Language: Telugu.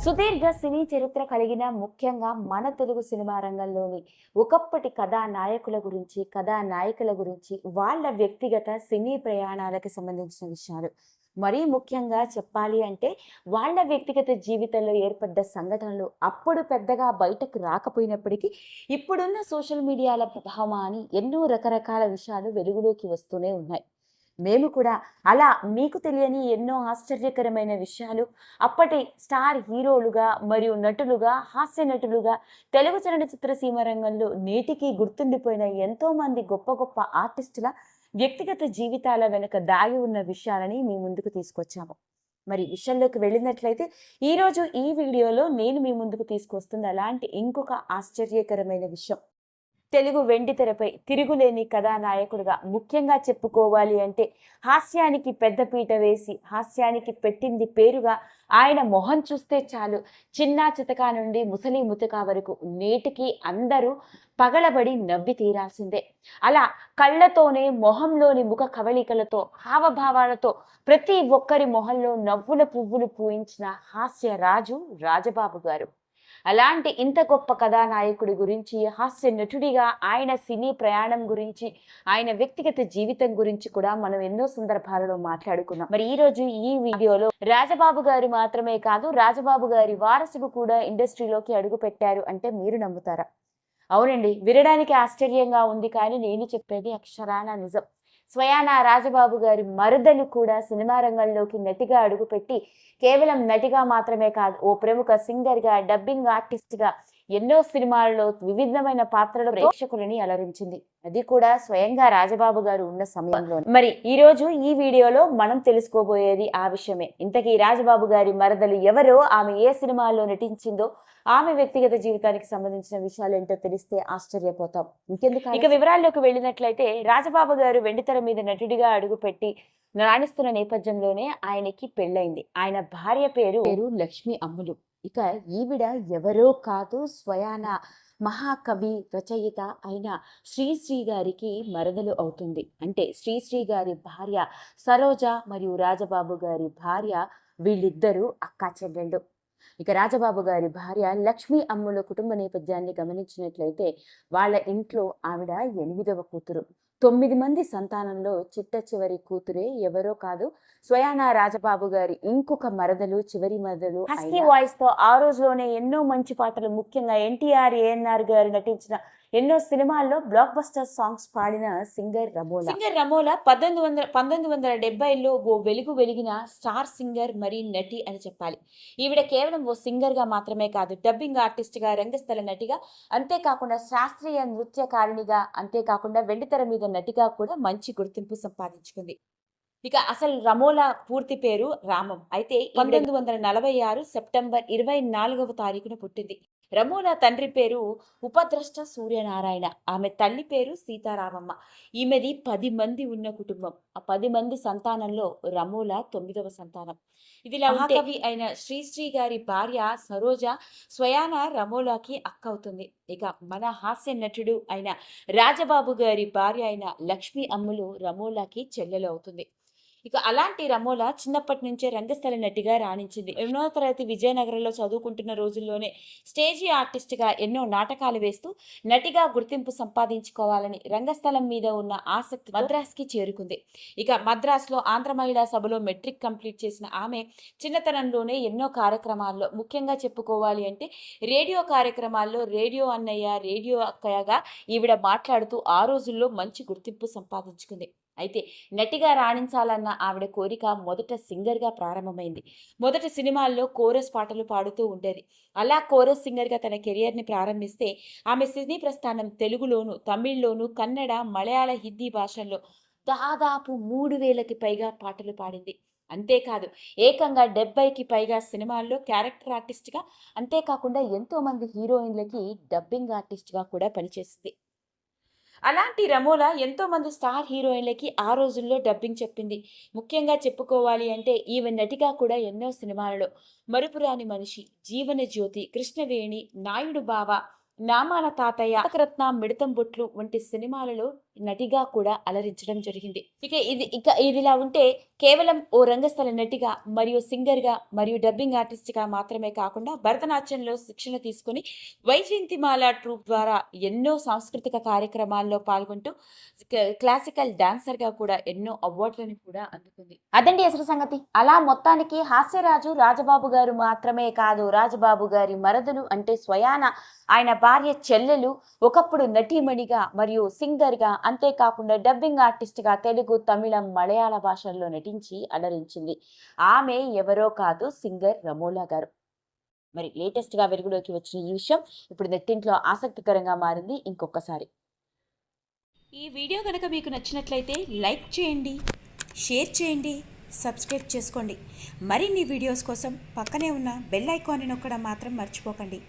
సుదీర్ఘ సినీ చరిత్ర కలిగిన ముఖ్యంగా మన తెలుగు సినిమా రంగంలోని ఒకప్పటి కథానాయకుల గురించి, కథానాయికల గురించి, వాళ్ళ వ్యక్తిగత సినీ ప్రయాణాలకు సంబంధించిన విషయాలు. మరీ ముఖ్యంగా చెప్పాలి అంటే, వాళ్ళ వ్యక్తిగత జీవితంలో ఏర్పడ్డ సంఘటనలు అప్పుడు పెద్దగా బయటకు రాకపోయినప్పటికీ, ఇప్పుడున్న సోషల్ మీడియాల ప్రభావం అని ఎన్నో రకరకాల విషయాలు వెలుగులోకి వస్తూనే ఉన్నాయి. మేము కూడా అలా మీకు తెలియని ఎన్నో ఆశ్చర్యకరమైన విషయాలు అప్పటి స్టార్ హీరోలుగా మరియు నటులుగా, హాస్య నటులుగా, తెలుగు చలనచిత్ర సీమ రంగంలో నేటికి గుర్తుండిపోయిన ఎంతో మంది గొప్ప గొప్ప ఆర్టిస్టుల వ్యక్తిగత జీవితాల వెనుక దాగి ఉన్న విషయాలని మీ ముందుకు తీసుకొచ్చాము. మరి విషయంలోకి వెళ్ళినట్లయితే ఈరోజు ఈ వీడియోలో నేను మీ ముందుకు తీసుకొస్తుంది అలాంటి ఇంకొక ఆశ్చర్యకరమైన విషయం. తెలుగు వెండితెరపై తిరుగులేని కథానాయకుడిగా ముఖ్యంగా చెప్పుకోవాలి అంటే హాస్యానికి పెద్దపీట వేసి హాస్యానికి పెట్టింది పేరుగా ఆయన మొహం చూస్తే చాలు చిన్నా చితకా నుండి ముసలి ముతకా వరకు నేటికి అందరూ పగలబడి నవ్వి తీరాల్సిందే. అలా కళ్ళతోనే మొహంలోని ముఖ కవళికలతో హావభావాలతో ప్రతి ఒక్కరి మొహంలో నవ్వుల పువ్వులు పూయించిన హాస్య రాజు రాజబాబు గారు. అలాంటి ఇంత గొప్ప కథానాయకుడి గురించి, హాస్య నటుడిగా ఆయన సినీ ప్రయాణం గురించి, ఆయన వ్యక్తిగత జీవితం గురించి కూడా మనం ఎన్నో సందర్భాలలో మాట్లాడుకున్నాం. మరి ఈ రోజు ఈ వీడియోలో రాజబాబు గారు మాత్రమే కాదు, రాజబాబు గారి వారసుడు కూడా ఇండస్ట్రీలోకి అడుగు పెట్టారు అంటే మీరు నమ్ముతారా? అవునండి, వినడానికి ఆశ్చర్యంగా ఉంది కానీ నేను చెప్పేది అక్షరాల నిజం. స్వయానా రాజబాబు గారి మరదలు కూడా సినిమా రంగంలోకి నటిగా అడుగుపెట్టి కేవలం నటిగా మాత్రమే కాదు, ఓ ప్రముఖ సింగర్గా, డబ్బింగ్ ఆర్టిస్ట్గా ఎన్నో సినిమాలలో వివిధమైన పాత్రలు ప్రేక్షకులని అలరించింది. అది కూడా స్వయంగా రాజబాబు గారు ఉన్న సమయంలో. మరి ఈ రోజు ఈ వీడియోలో మనం తెలుసుకోబోయేది ఆ విషయమే. ఇంతకీ రాజబాబు గారి మరదలు ఎవరో, ఆమె ఏ సినిమాల్లో నటించిందో, ఆమె వ్యక్తిగత జీవితానికి సంబంధించిన విషయాలు ఏంటో తెలిస్తే ఆశ్చర్యపోతాం. ఇంకెందుకు ఇక వివరాల్లోకి వెళ్ళినట్లయితే, రాజబాబు గారు వెండితెర మీద నటుడిగా అడుగుపెట్టి రాణిస్తున్న నేపథ్యంలోనే ఆయనకి పెళ్ళైంది. ఆయన భార్య పేరు లక్ష్మి అమ్ములు. ఇక ఈవిడ ఎవరో కాదు, స్వయాన మహాకవి రచయిత అయిన శ్రీశ్రీ గారికి మరదలు అవుతుంది. అంటే శ్రీశ్రీ గారి భార్య సరోజ మరియు రాజబాబు గారి భార్య, వీళ్ళిద్దరూ అక్కా చెల్లెళ్ళు. ఇక రాజబాబు గారి భార్య లక్ష్మీ అమ్ముల కుటుంబ నేపథ్యాన్ని గమనించినట్లయితే, వాళ్ళ ఇంట్లో ఆవిడ 8వ కూతురు. 9 మంది సంతానంలో చిట్ట చివరి కూతురే ఎవరో కాదు, స్వయానా రాజబాబు గారి ఇంకొక మరదలు, చివరి మరదలు. హస్కీ వాయిస్ తో ఆ రోజులోనే ఎన్నో మంచి పాటలు, ముఖ్యంగా ఎన్టీఆర్, ఏఎన్ఆర్ గారు నటించిన ఎన్నో సినిమాల్లో బ్లాక్ బస్టర్ సాంగ్స్ పాడిన సింగర్ రమోలా 1970లో ఓ వెలుగు వెలిగిన స్టార్ సింగర్ మరి నటి అని చెప్పాలి. ఈవిడ కేవలం ఓ సింగర్ గా మాత్రమే కాదు, డబ్బింగ్ ఆర్టిస్ట్ గా, రంగస్థల నటిగా, అంతేకాకుండా శాస్త్రీయ నృత్యకారిణిగా, అంతేకాకుండా వెండితెర మీద నటిగా కూడా మంచి గుర్తింపు సంపాదించుకుంది. ఇక అసలు రమోలా పూర్తి పేరు రామం. అయితే 1946 సెప్టెంబర్ 24వ తారీఖున పుట్టింది. రమోలా తండ్రి పేరు ఉపద్రష్ట సూర్యనారాయణ, ఆమె తల్లి పేరు సీతారామమ్మ. ఈమెది 10 మంది ఉన్న కుటుంబం. ఆ 10 మంది సంతానంలో రమోలా 9వ సంతానం. ఇదిలా మహాకవి అయిన శ్రీశ్రీ గారి భార్య సరోజ స్వయాన రమోలాకి అక్క అవుతుంది. ఇక మన హాస్య నటుడు అయిన రాజబాబు గారి భార్య అయిన లక్ష్మీ అమ్ములు రమోలాకి చెల్లెలు అవుతుంది. ఇక అలాంటి రమోలా చిన్నప్పటి నుంచే రంగస్థల నటిగా రాణించింది. 8వ తరగతి విజయనగరంలో చదువుకుంటున్న రోజుల్లోనే స్టేజీ ఆర్టిస్ట్గా ఎన్నో నాటకాలు వేస్తూ నటిగా గుర్తింపు సంపాదించుకోవాలని రంగస్థలం మీద ఉన్న ఆసక్తి మద్రాస్కి చేరుకుంది. ఇక మద్రాస్లో ఆంధ్ర మహిళా సభలో మెట్రిక్ కంప్లీట్ చేసిన ఆమె చిన్నతనంలోనే ఎన్నో కార్యక్రమాల్లో, ముఖ్యంగా చెప్పుకోవాలి అంటే రేడియో కార్యక్రమాల్లో రేడియో అన్నయ్య, రేడియో అక్కయ్యగా ఈవిడ మాట్లాడుతూ ఆ రోజుల్లో మంచి గుర్తింపు సంపాదించుకుంది. అయితే నటిగా రాణించాలన్న ఆవిడ కోరిక మొదట సింగర్గా ప్రారంభమైంది. మొదటి సినిమాల్లో కోరస్ పాటలు పాడుతూ ఉండేది. అలా కోరస్ సింగర్గా తన కెరియర్ని ప్రారంభిస్తే ఆమె సినీ ప్రస్థానం తెలుగులోను, తమిళ్లోను, కన్నడ, మలయాళ, హిందీ భాషల్లో దాదాపు 3000కి పైగా పాటలు పాడింది. అంతేకాదు, ఏకంగా 70కి పైగా సినిమాల్లో క్యారెక్టర్ ఆర్టిస్ట్గా, అంతేకాకుండా ఎంతో మంది హీరోయిన్లకి డబ్బింగ్ ఆర్టిస్ట్గా కూడా పనిచేసింది. అలాంటి రమోలా ఎంతో మంది స్టార్ హీరోయిన్లకి ఆ రోజుల్లో డబ్బింగ్ చెప్పింది. ముఖ్యంగా చెప్పుకోవాలి అంటే ఈమె నటిగా కూడా ఎన్నో సినిమాలలో మరుపురాని మనిషి, జీవన జ్యోతి, కృష్ణవేణి, నాయుడు బావ, నామాల తాతయ్య, రత్న, మిడతం బొట్లు వంటి సినిమాలలో నటిగా కూడా అలరించడం జరిగింది. ఇక ఇదిలా ఉంటే కేవలం ఓ రంగస్థల నటిగా మరియు సింగర్‌గా మరియు డబ్బింగ్ ఆర్టిస్ట్‌గా మాత్రమే కాకుండా భరతనాట్యంలో శిక్షణ తీసుకొని వైజయంతిమాల ట్రూప్ ద్వారా ఎన్నో సాంస్కృతిక కార్యక్రమాల్లో పాల్గొంటూ క్లాసికల్ డాన్సర్‌గా కూడా ఎన్నో అవార్డులను కూడా అందుకుంది. అదండి అసలు సంగతి. అలా మొత్తానికి హాస్యరాజు రాజబాబు గారు మాత్రమే కాదు, రాజబాబు గారి మరదలు అంటే స్వయాన ఆయన భార్య చెల్లెలు ఒకప్పుడు నటీమణిగా మరియు సింగర్‌గా, అంతేకాకుండా డబ్బింగ్ ఆర్టిస్ట్‌గా తెలుగు, తమిళం, మలయాళ భాషల్లో నటించి అలరించింది. ఆమె ఎవరో కాదు, సింగర్ రమోలా గారు. మరి లేటెస్ట్‌గా వెలుగులోకి వచ్చిన ఈ విషయం ఇప్పుడు నెట్టింట్లో ఆసక్తికరంగా మారింది. ఇంకొకసారి ఈ వీడియో కనుక మీకు నచ్చినట్లయితే లైక్ చేయండి, షేర్ చేయండి, సబ్స్క్రైబ్ చేసుకోండి. మరిన్ని వీడియోస్ కోసం పక్కనే ఉన్న బెల్ ఐకాన్ని నొక్కడం మాత్రం మర్చిపోకండి.